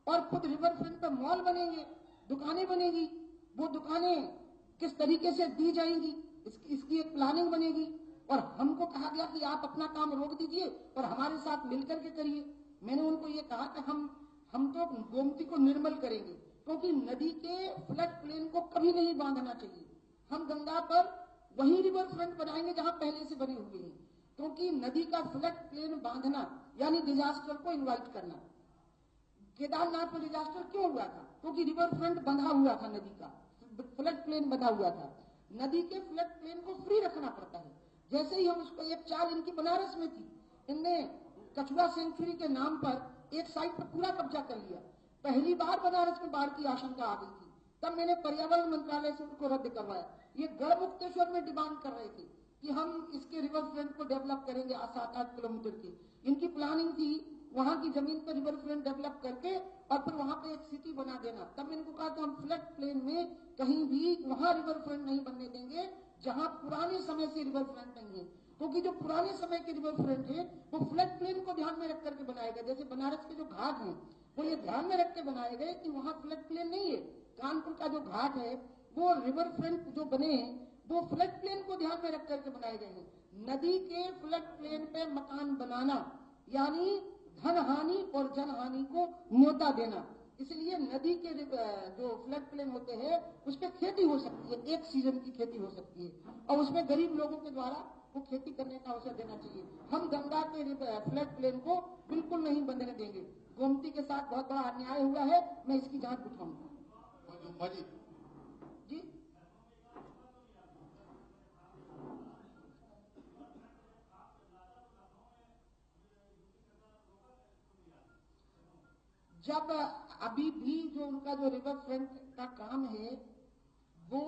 और खुद रिवर फ्रंट पर मॉल बनेंगे, दुकानें बनेगी। वो दुकानें किस तरीके से दी जाएंगी इसकी एक प्लानिंग बनेगी। और हमको कहा गया कि आप अपना काम रोक दीजिए और हमारे साथ मिलकर के करिए। मैंने उनको ये कहा कि हम तो गोमती को निर्मल करेंगे, क्योंकि नदी के फ्लड प्लेन को कभी नहीं बांधना चाहिए। हम गंगा पर वही रिवर फ्रंट बनाएंगे जहां पहले से बने हुए हैं, क्योंकि नदी का फ्लड प्लेन बांधना यानी डिजास्टर को इन्वाइट करना। केदारनाथ में डिजास्टर क्यों हुआ था? क्योंकि रिवर फ्रंट बंधा हुआ था, नदी का फ्लड प्लेन बंधा हुआ था। नदी के फ्लड प्लेन को फ्री रखना पड़ता है। जैसे ही हम उसको, एक चाल इनकी बनारस में थी, इनने कछुआ सेंचुरी के नाम पर एक साइड पर पूरा कब्जा कर लिया। पहली बार बनारस में बाढ़ की आशंका आ गई थी, तब मैंने पर्यावरण मंत्रालय से उनको रद्द करवाया। ये गढ़मुक्तेश्वर में डिमांड कर रहे थे कि हम इसके रिवर फ्रंट को डेवलप करेंगे 7-8 किलोमीटर की। इनकी प्लानिंग थी वहां की जमीन पर रिवर फ्रंट डेवलप करके और फिर वहां पे एक सिटी बना देना। तब मैंने कहा कि हम फ्लड प्लेन में कहीं भी वहां रिवर फ्रंट नहीं बनने देंगे जहां पुराने समय से रिवर फ्रंट नहीं है, क्योंकि जो पुराने समय के रिवर फ्रंट है वो फ्लड प्लेन को ध्यान में रख करके बनाए गए। जैसे बनारस के जो घाट हैं वो ये ध्यान में रख के बनाए गए कि वहां फ्लड प्लेन नहीं है। कानपुर का जो घाट है वो रिवर फ्रंट जो बने हैं वो फ्लड प्लेन को ध्यान में रख करके बनाए गए हैं। नदी के फ्लड प्लेन पे मकान बनाना यानी धन हानि और जन हानि को न्योता देना। इसलिए नदी के जो फ्लड प्लेन होते हैं उस पर खेती हो सकती है, एक सीजन की खेती हो सकती है और उसमें गरीब लोगों के द्वारा वो खेती करने का अवसर देना चाहिए। हम गंगा के फ्लड प्लेन को बिल्कुल नहीं बनने देंगे। गोमती के साथ बहुत बड़ा अन्याय हुआ है, मैं इसकी जांच उठाऊंगा। जी जब अभी भी जो उनका जो रिवर फ्रंट का काम है वो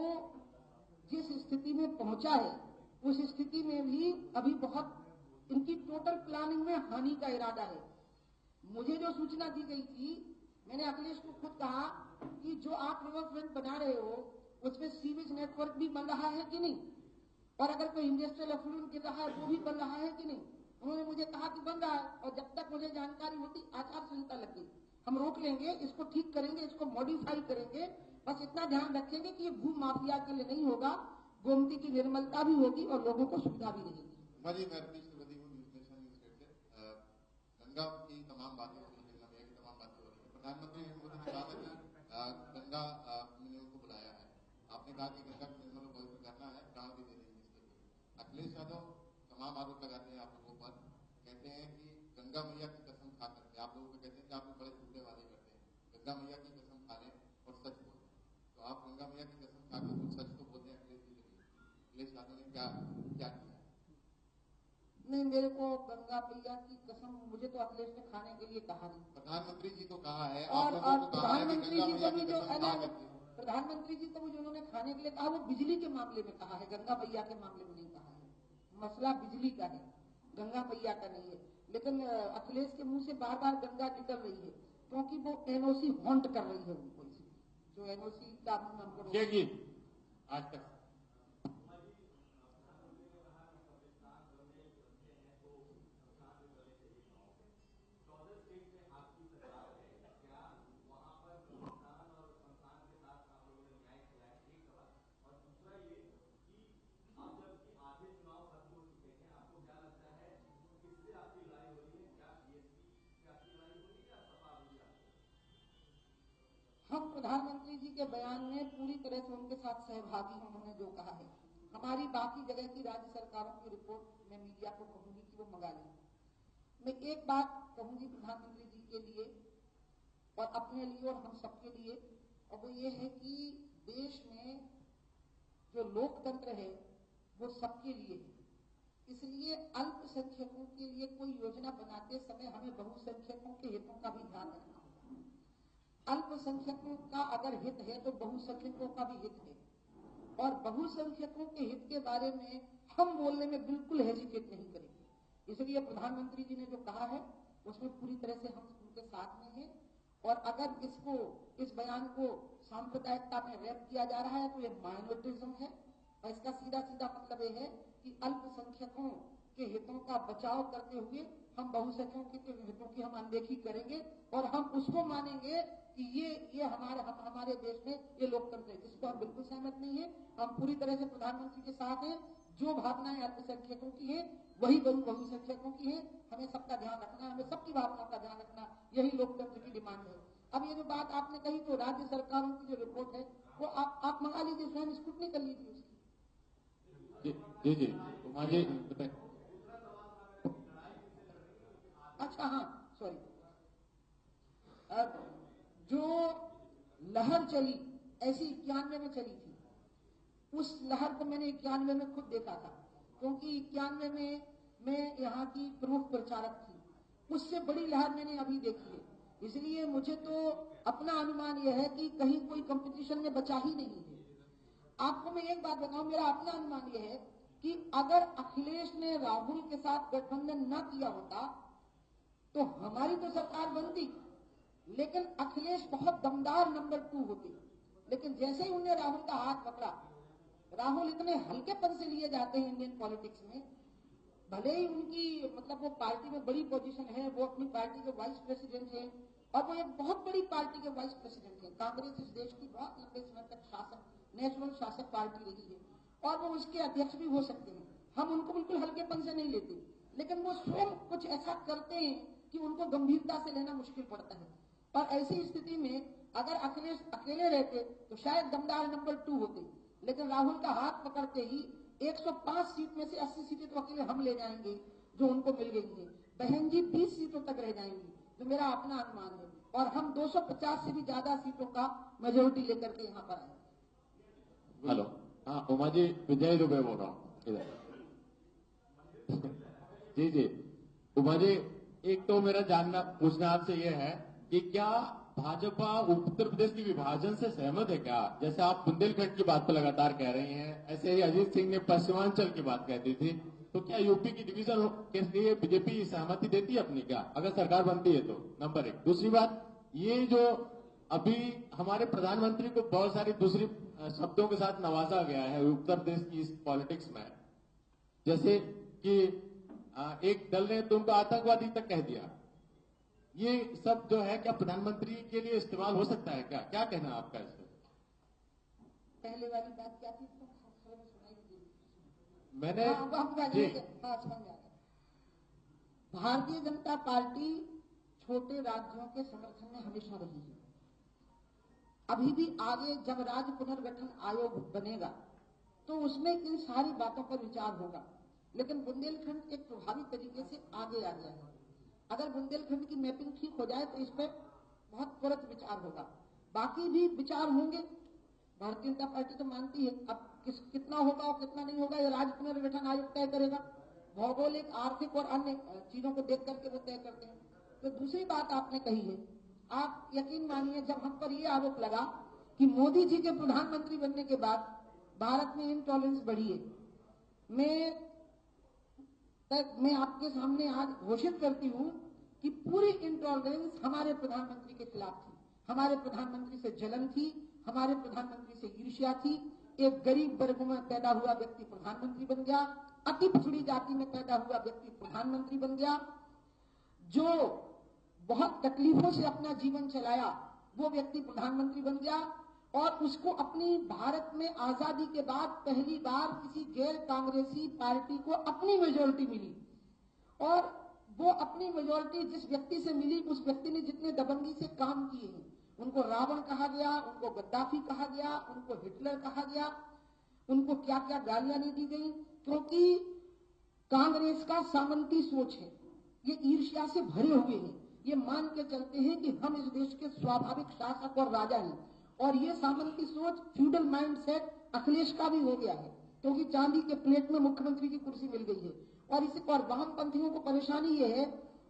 जिस स्थिति में पहुंचा है उस स्थिति में भी अभी बहुत इनकी टोटल प्लानिंग में हानि का इरादा है। मुझे जो सूचना दी गई थी, मैंने अखिलेश को खुद कहा कि जो आप रिवर फ्रंट बना रहे हो उसमें सीवेज नेटवर्क भी बन रहा है कि नहीं, और अगर कोई इंडस्ट्रियल एफ्लुएंट गिर रहा है वो भी बन रहा है कि नहीं। उन्होंने मुझे कहा कि बन रहा है, और जब तक मुझे जानकारी होती आचार संहिता लग गई। हम रोक लेंगे, इसको ठीक करेंगे, इसको मॉडिफाई करेंगे, बस इतना ध्यान रखेंगे कि ये भू माफिया के लिए नहीं होगा, गोमती की निर्मलता भी होगी और लोगों को सुविधा भी रहेगी। गंगा की तमाम बातें हो रही है, गंगा की तमाम बातें हो रही है। प्रधानमंत्री मोदी ने कहा था कि गंगा मैंने उनको बुलाया है, आपने कहा कि गंगा की निर्मल को पवित्र करना है, प्राण भी दे देंगे इसके लिए। अखिलेश यादव तमाम आरोप लगाते हैं आप लोगों पर, कहते हैं कि गंगा मैया की कसम खा करके आप लोगों को कहते हैं कि आप लोग बड़े झूठे वादे करते हैं, गंगा मैया की कसम खा लें और सच बोलें। तो आप गंगा मैया की कसम खा के कुछ सच तो बोलते हैं अखिलेश जी के लिए। अखिलेश यादव ने क्या किया? नहीं, मेरे को गंगा मैया की कसम मुझे तो अखिलेश ने खाने के लिए कहा नहीं। प्रधानमंत्री जी तो कहा है, और प्रधानमंत्री जी को भी जो प्रधानमंत्री जी को भी जो उन्होंने खाने के लिए कहा वो बिजली के मामले में कहा है, गंगा मैया के मामले में नहीं कहा है। मसला बिजली का है, गंगा मैया का नहीं है। लेकिन अखिलेश के मुंह से बार बार गंगा निकल रही है क्योंकि वो एनओसी हॉन्ट कर रही है उनको, जो एनओसी का हमको आज तक हम प्रधानमंत्री जी के बयान में पूरी तरह से उनके साथ सहभागी हैं। उन्होंने जो कहा है, हमारी बाकी जगह की राज्य सरकारों की रिपोर्ट मैं मीडिया को कहूंगी कि वो मंगा लें। मैं एक बात कहूंगी प्रधानमंत्री जी के लिए और अपने लिए और हम सबके लिए, और वो ये है कि देश में जो लोकतंत्र है वो सबके लिए है। इसलिए अल्पसंख्यकों के लिए कोई योजना बनाते समय हमें बहुसंख्यकों के हितों का भी ध्यान रखना होगा। अल्पसंख्यकों का अगर हित है तो बहुसंख्यकों का भी हित है, और बहुसंख्यकों के हित के बारे में हम बोलने में बिल्कुल हेजिटेट नहीं करेंगे। इसलिए प्रधानमंत्री जी ने जो कहा है उसमें पूरी तरह से हम उनके साथ में हैं, और अगर इस बयान को सांप्रदायिकता में रैप किया जा रहा है तो ये माइनॉरिटिज्म है, और इसका सीधा सीधा मतलब ये है कि अल्पसंख्यकों के हितों का बचाव करते हुए हम बहुसंख्यकों के हितों की हम अनदेखी करेंगे, और हम उसको मानेंगे कि ये हमारे देश में ये लोकतंत्र है, जिसको हम बिल्कुल सहमत नहीं है। हम पूरी तरह से प्रधानमंत्री के साथ हैं। जो भावनाएं अल्पसंख्यकों की है वही बहुसंख्यकों की है। हमें सबका ध्यान रखना, हमें सबकी भावनाओं का ध्यान रखना, यही लोकतंत्र की डिमांड है। अब ये जो बात आपने कही तो राज्य सरकारों की जो रिपोर्ट है वो आप मंगा लीजिए, स्वयं स्क्रूटनी कर लीजिए उसकी। जी मुझे अच्छा हाँ, सॉरी, जो लहर चली ऐसी 91 में चली थी, उस लहर को मैंने 91 में खुद देखा था, क्योंकि 91 में मैं यहाँ की प्रमुख प्रचारक थी। उससे बड़ी लहर मैंने अभी देखी है। इसलिए मुझे तो अपना अनुमान यह है कि कहीं कोई कंपटीशन में बचा ही नहीं है। आपको मैं एक बात बताऊं, मेरा अपना अनुमान यह है कि अगर अखिलेश ने राहुल के साथ गठबंधन न किया होता तो हमारी तो सरकार बनती, लेकिन अखिलेश बहुत दमदार नंबर 2 होते। लेकिन जैसे ही उन्हें राहुल का हाथ पकड़ा, राहुल इतने हल्केपन से लिए जाते हैं इंडियन पॉलिटिक्स में, भले ही उनकी मतलब वो पार्टी में बड़ी पोजीशन है, वो अपनी पार्टी के वाइस प्रेसिडेंट हैं, और वो एक बहुत बड़ी पार्टी के वाइस प्रेसिडेंट हैं। कांग्रेस इस देश की बहुत लंबे समय तक नेशनल शासक पार्टी रही है, और वो उसके अध्यक्ष भी हो सकते हैं। हम उनको बिल्कुल हल्केपन से नहीं लेते, लेकिन वो स्वयं कुछ ऐसा करते हैं कि उनको गंभीरता से लेना मुश्किल पड़ता है। और ऐसी स्थिति में अगर अखिलेश अकेले रहते तो शायद दमदार नंबर 2 होते, लेकिन राहुल का हाथ पकड़ते ही 105 सीट में से 80 सीटें तो अकेले हम ले जाएंगे जो उनको मिल गई है। बहन जी 20 सीटों तक रह जाएंगी, जो मेरा अपना अनुमान है, और हम 250 से भी ज्यादा सीटों का मेजोरिटी लेकर के यहाँ पर आए। हेलो, हाँ उमा जी, विजय दुबे बोल रहा हूँ इधर। जी उमा जी, एक तो मेरा जानना पूछना आपसे ये है कि क्या भाजपा उत्तर प्रदेश की विभाजन से सहमत है क्या? जैसे आप बुंदेलखंड की बात तो लगातार कह रही हैं, ऐसे ही अजीत सिंह ने पश्चिमांचल की बात कहती थी, तो क्या यूपी की डिवीजन के लिए बीजेपी सहमति देती है अपनी क्या, अगर सरकार बनती है तो? नंबर 1। दूसरी बात, ये जो अभी हमारे प्रधानमंत्री को बहुत सारी दूसरी शब्दों के साथ नवाजा गया है उत्तर प्रदेश की इस पॉलिटिक्स में, जैसे कि एक दल ने तो उनको आतंकवादी तक कह दिया। ये सब जो है क्या प्रधानमंत्री के लिए इस्तेमाल हो सकता है क्या? क्या कहना है आपका इस पर? पहले वाली बात क्या थी? मैंने भारतीय जनता पार्टी छोटे राज्यों के समर्थन में हमेशा रही है। अभी भी आगे जब राज्य पुनर्गठन आयोग बनेगा तो उसमें इन सारी बातों पर विचार होगा, लेकिन बुंदेलखंड एक प्रभावी तरीके से आगे आ गया है। अगर बुंदेलखंड की मैपिंग ठीक हो जाए तो इस पर बहुत त्वरित विचार होगा। बाकी भी विचार होंगे। भारतीय जनता पार्टी तो मानती है, अब कितना होगा और कितना नहीं होगा ये राज्य पुनर्गठन आयोग तय करेगा। भौगोलिक, आर्थिक और अन्य चीजों को देख करके वो तय करते हैं। तो दूसरी बात आपने कही है, आप यकीन मानिए जब हम पर यह आरोप लगा कि मोदी जी के प्रधानमंत्री बनने के बाद भारत में इंटॉलरेंस बढ़ी है, मैं आपके सामने आज घोषित करती हूं कि पूरी इंटॉलरेंस हमारे प्रधानमंत्री के खिलाफ थी। हमारे प्रधानमंत्री से जलन थी, हमारे प्रधानमंत्री से ईर्ष्या थी। एक गरीब वर्ग में पैदा हुआ व्यक्ति प्रधानमंत्री बन गया, अति पिछड़ी जाति में पैदा हुआ व्यक्ति प्रधानमंत्री बन गया, जो बहुत तकलीफों से अपना जीवन चलाया वो व्यक्ति प्रधानमंत्री बन गया, और उसको अपनी भारत में आजादी के बाद पहली बार किसी गैर कांग्रेसी पार्टी को अपनी मेजोरिटी मिली। और वो अपनी मेजोरिटी जिस व्यक्ति से मिली, उस व्यक्ति ने जितने दबंगी से काम किए हैं, उनको रावण कहा गया, उनको गद्दाफी कहा गया, उनको हिटलर कहा गया, उनको क्या क्या गालियां नहीं दी गई, क्योंकि कांग्रेस का सामंती सोच है। ये ईर्ष्या से भरे हुए हैं, ये मान के चलते हैं कि हम इस देश के स्वाभाविक शासक और राजा हैं, और ये सामंती सोच फ्यूडल माइंडसेट अखिलेश का भी हो गया है, क्योंकि चांदी के प्लेट में मुख्यमंत्री की कुर्सी मिल गई है। और इस और वामपंथियों को परेशानी ये है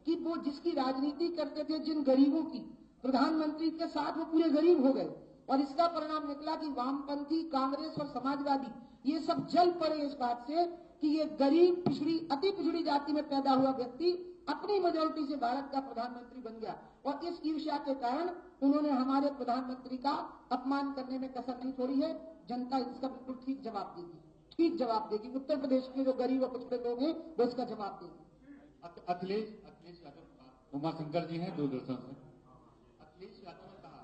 कि वो जिसकी राजनीति करते थे, जिन गरीबों की, प्रधानमंत्री के साथ वो पूरे गरीब हो गए। और इसका परिणाम निकला कि वामपंथी, कांग्रेस और समाजवादी ये सब जल पड़े इस बात से कि ये गरीब, पिछड़ी, अति पिछड़ी जाति में पैदा हुआ व्यक्ति अपनी मेजोरिटी से भारत का प्रधानमंत्री बन गया। और इस ईर्ष्या के कारण उन्होंने हमारे प्रधानमंत्री का अपमान करने में कसर नहीं छोड़ी है। जनता इसका बिल्कुल ठीक जवाब देगी, ठीक जवाब देगी। उत्तर प्रदेश के जो गरीब और पिछड़े लोग हैं वो इसका जवाब देंगे। अखिलेश यादव, उमा शंकर जी हैं दूरदर्शन से। अखिलेश यादव ने कहा,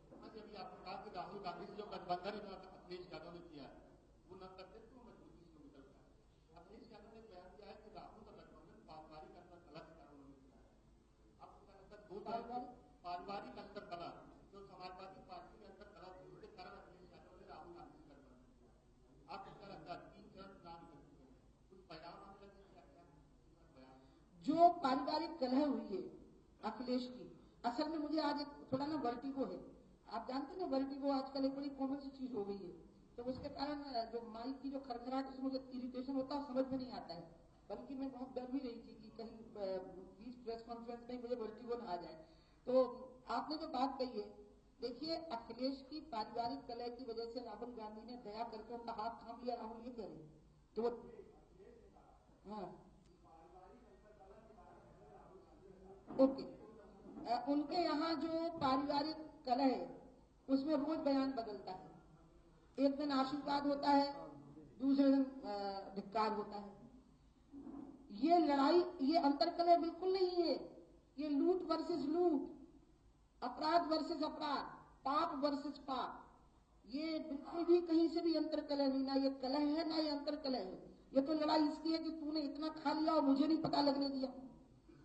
जब आपने कहा कि राहुल गांधी से जो गठबंधन अखिलेश यादव ने किया है वो न करते तो मजबूती से निकल जाए। अखिलेश यादव ने बयान दिया है कि राहुल का गठबंधन पारिवारिक अंतर कलह के कारण उन्होंने किया है। आपको अंतर दो पारिवारिक अंतर कलह, जो समाजवादी पार्टी में अंतर कलह थी, उसके कारण अखिलेश यादव ने राहुल गांधी से गठबंधन किया। आपको क्या लगता है 3 चरण चुनाव कर चुके हैं, कुछ परिणाम आने लगे क्या? जो पारिवारिक कलह हुई है अखिलेश की, असल में मुझे आज एक थोड़ा ना वर्टिगो है। आप जानते हैं ना, वर्टिगो आजकल एक बड़ी कॉमन सी चीज हो गई है। तो उसके कारण जो माइक की जो खरखराहट, उसमें मुझे इरिटेशन होता है, समझ में नहीं आता है। बल्कि मैं बहुत डर भी रही थी कि कहीं बीच प्रेस कॉन्फ्रेंस में मुझे वर्टिगो ना आ जाए। तो आपने जो बात कही है, देखिए अखिलेश की पारिवारिक कलह की वजह से राहुल गांधी ने दया करके उनका हाथ थाम लिया। राहुल ये करें तो हाँ ओके, उनके यहाँ जो पारिवारिक कलह है उसमें रोज बयान बदलता है। एक दिन आशीर्वाद होता है, दूसरे दिन धिक्कार होता है। ये लड़ाई, ये अंतरकलह बिल्कुल नहीं है। ये लूट वर्सेस लूट, अपराध वर्सेस अपराध, पाप वर्सेस पाप, ये बिल्कुल भी कहीं से भी अंतरकलह नहीं। ना ये कलह है ना ये अंतरकलह है। ये तो लड़ाई इसकी है कि तूने इतना खा लिया और मुझे नहीं पता लगने दिया,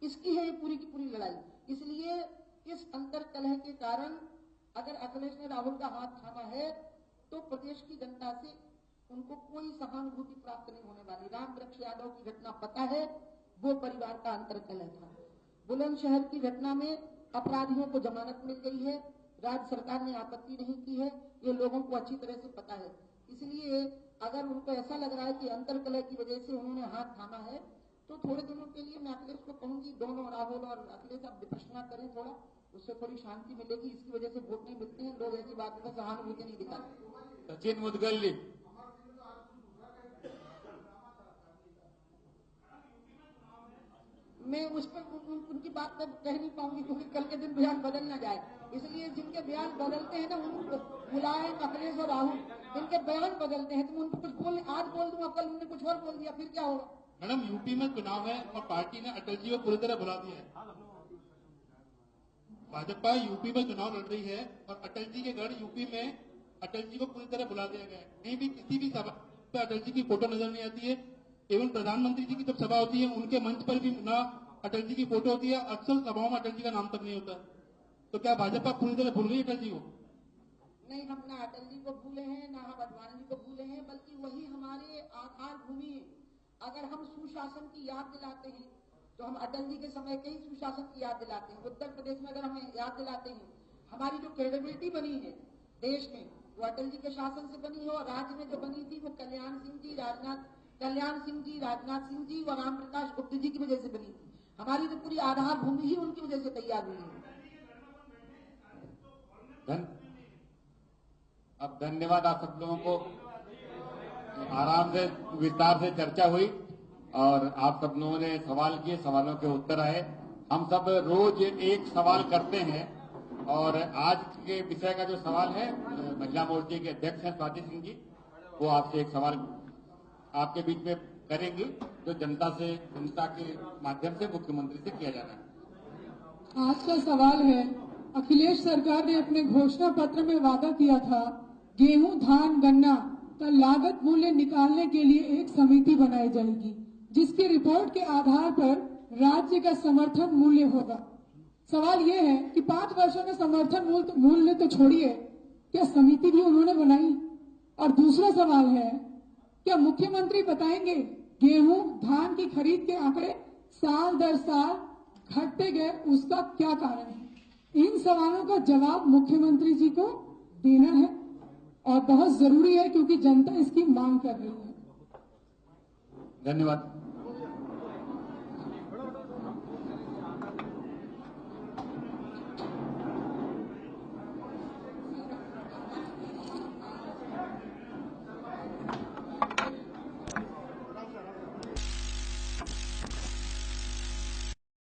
इसकी है ये पूरी की पूरी लड़ाई। इसलिए इस अंतरकलह के कारण अगर अखिलेश ने राहुल का हाथ थामा है तो प्रदेश की जनता से उनको कोई सहानुभूति प्राप्त नहीं होने वाली। रामवृक्ष यादव की घटना पता है, वो परिवार का अंतरकलह था। बुलंदशहर की घटना में अपराधियों को जमानत मिल गई है, राज्य सरकार ने आपत्ति नहीं की है, ये लोगों को अच्छी तरह से पता है। इसलिए अगर उनको ऐसा लग रहा है कि अंतरकलह की वजह से उन्होंने हाथ थामा है तो थोड़े दिनों के लिए मैं अखिलेश को कहूंगी, दोनों राहुल और अखिलेश आप विपक्षना करें, थोड़ा उससे थोड़ी शांति मिलेगी। इसकी वजह से वोट नहीं मिलते हैं, लोग ऐसी बातों पर सहानुभूति नहीं दिखाते। सचिन मुदगल, मैं उस पर उनकी बात पर कह नहीं पाऊंगी क्योंकि कल के दिन बयान बदल ना जाए। इसलिए जिनके बयान बदलते हैं ना, उनको मुलायम, अखिलेश और राहुल, इनके बयान बदलते हैं तो उनको कुछ बोल, आज बोल दूंगा, कल उन्होंने कुछ और बोल दिया, फिर क्या होगा? मैडम, यूपी में चुनाव है और पार्टी ने अटल जी को पूरी तरह भुला दिया है। भाजपा यूपी में चुनाव लड़ रही है और अटल जी के गढ़ यूपी में अटल जी को पूरी तरह भुला दिया गया है। कहीं भी किसी भी सभा पे अटल जी की फोटो नजर नहीं आती है। एवं प्रधानमंत्री जी की जब सभा होती है उनके मंच पर भी ना अटल जी की फोटो होती है, अक्सर सभाओं में अटल जी का नाम तक नहीं होता। तो क्या भाजपा पूरी तरह भूल गई अटल जी को? नहीं, हम ना अटल जी को भूले हैं, ना हम अडवाणी जी को भूले हैं, बल्कि वही हमारे आधार भूमि है। अगर हम सुशासन की याद दिलाते हैं तो हम अटल जी के समय के ही सुशासन की याद दिलाते हैं। उत्तर प्रदेश में अगर हमें याद दिलाते हैं, हमारी जो क्रेडिबिलिटी बनी है देश में वो अटल जी के शासन से बनी है। और राज्य में जो बनी थी वो कल्याण सिंह जी, राजनाथ सिंह जी और राम प्रकाश गुप्ता जी की वजह से बनी थी। हमारी तो पूरी आधार भूमि ही उनकी वजह से तैयार हुई है। अब धन्यवाद आप सब लोगों को, आराम से विस्तार से चर्चा हुई और आप सब लोगों ने सवाल किए, सवालों के उत्तर आए। हम सब रोज एक सवाल करते हैं और आज के विषय का जो सवाल है, महिला मोर्चे के अध्यक्ष हैं स्वाति सिंह जी, वो आपसे एक सवाल आपके बीच में करेंगे जो जनता के माध्यम से मुख्यमंत्री से किया जा रहा है। आज का सवाल है, अखिलेश सरकार ने अपने घोषणा पत्र में वादा किया था गेहूं, धान, गन्ना का लागत मूल्य निकालने के लिए एक समिति बनाई जाएगी जिसकी रिपोर्ट के आधार पर राज्य का समर्थन मूल्य होगा। सवाल ये है कि 5 वर्षों में समर्थन मूल्य तो छोड़िए, क्या समिति भी उन्होंने बनाई? और दूसरा सवाल है, क्या मुख्यमंत्री बताएंगे गेहूं, धान की खरीद के आंकड़े साल दर साल घटते गए, उसका क्या कारण है? इन सवालों का जवाब मुख्यमंत्री जी को देना है और बहुत जरूरी है क्योंकि जनता इसकी मांग कर रही है। धन्यवाद।